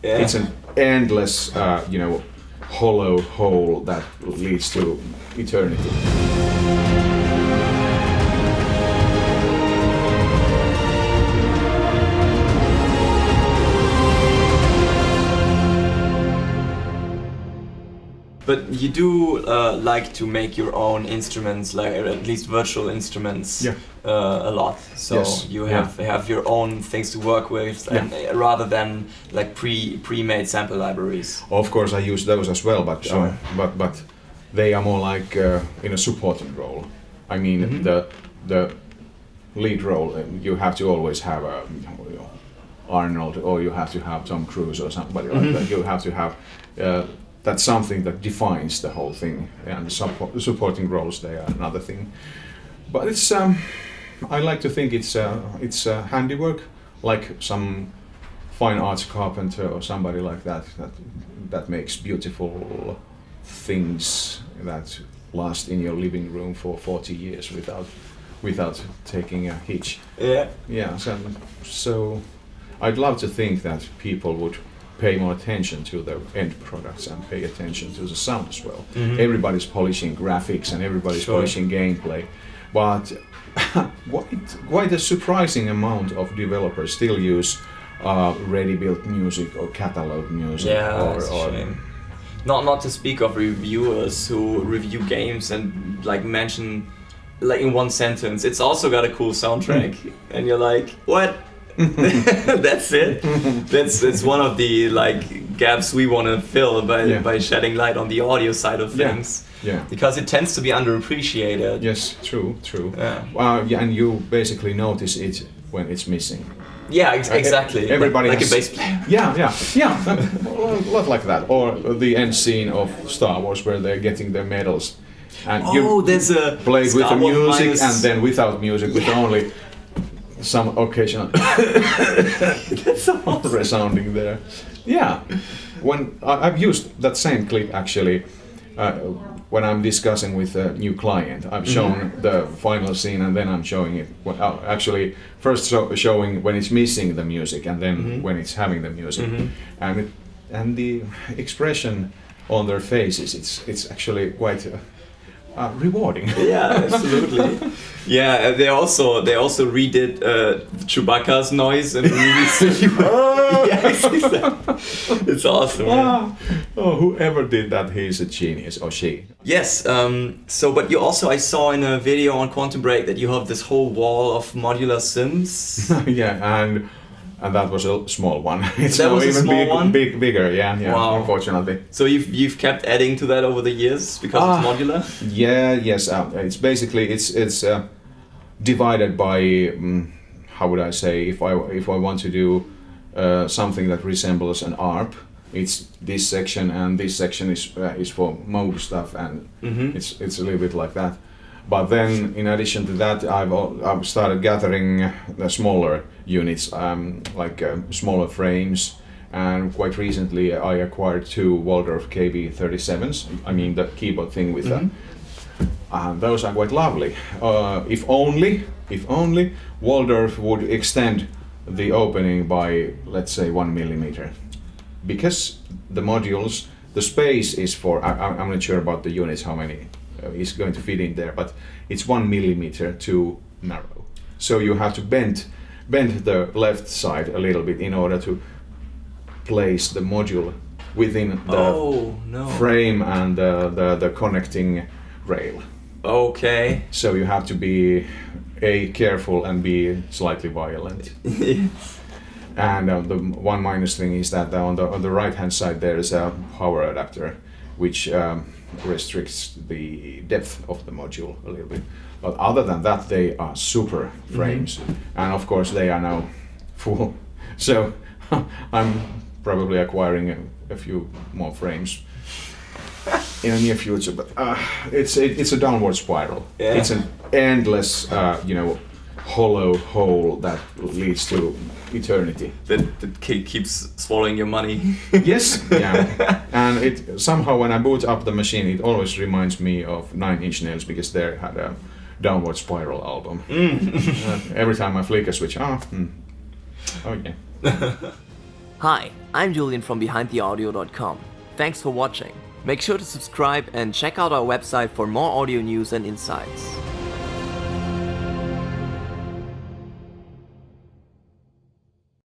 Yeah. It's an endless, hollow hole that leads to eternity. But you do like to make your own instruments, like or at least virtual instruments, Yeah. A lot. So Yes, you yeah. have your own things to work with, and, rather than like pre-made sample libraries. Of course, I use those as well, but Sure. but they are more like in a supporting role. I mean, the lead role, you have to always have a Arnold, or you have to have Tom Cruise or somebody like that. You have to have that's something that defines the whole thing, and the supporting roles, they are another thing. But it's I like to think it's handiwork, like some fine arts carpenter or somebody like that makes beautiful things that last in your living room for 40 years without taking a hitch. Yeah. Yeah, so I'd love to think that people would pay more attention to the end products and pay attention to the sound as well. Everybody's polishing graphics and everybody's polishing gameplay, but quite a surprising amount of developers still use ready-built music or catalog music. Yeah, that's a shame. Not to speak of reviewers who review games and like mention like in one sentence, it's also got a cool soundtrack, and you're like, what? That's it. That's one of the like gaps we want to fill by shedding light on the audio side of things. Yeah. Because it tends to be underappreciated. Yes, true. Yeah. And you basically notice it when it's missing. Yeah, exactly. Everybody like has, a bass player. Yeah. A lot like that. Or the end scene of Star Wars where they're getting their medals. And there's a played with the Star Wars music minus... and then without music, with only some occasional That's awesome. resounding there. Yeah, when I've used that same clip actually when I'm discussing with a new client. I've shown the final scene and then I'm showing it. Actually, first showing when it's missing the music and then when it's having the music, and the expression on their faces. It's actually quite. Rewarding. Yeah, absolutely. Yeah, they also redid Chewbacca's noise and really yeah, exactly. It's awesome. Whoever did that, he's a genius, or she. Yes. So, but you also, I saw in a video on Quantum Break that you have this whole wall of modular sims. Yeah, and that was a small one. It's that now was a even small one? bigger. Yeah. Wow. Unfortunately. So you've kept adding to that over the years because it's modular. Yeah. Yes. It's basically it's divided by how would I say, if I want to do something that resembles an ARP, it's this section and this section is for mode stuff, and it's a little bit like that. But then, in addition to that, I've started gathering the smaller units, like smaller frames, and quite recently I acquired 2 Waldorf KB37s. I mean the keyboard thing with that. Those are quite lovely. If only Waldorf would extend the opening by, let's say, 1 millimeter, because the modules, the space is for. I'm not sure about the units, how many is going to fit in there, but it's 1 millimeter too narrow. So you have to bend the left side a little bit in order to place the module within the frame and the connecting rail. Okay. So you have to be careful and be slightly violent. And the one minus thing is that on the right hand side there is a power adapter, which restricts the depth of the module a little bit. But other than that, they are super frames, and of course they are now full. So I'm probably acquiring a few more frames in the near future. But it's a downward spiral. Yeah. It's an endless, hollow hole that leads to eternity. That keeps swallowing your money. Yes, yeah. And it somehow, when I boot up the machine, it always reminds me of 9 Inch Nails, because they had a downward spiral album. Every time I flick a switch, oh yeah. Hi, I'm Julian from BehindTheAudio.com. Thanks for watching. Make sure to subscribe and check out our website for more audio news and insights.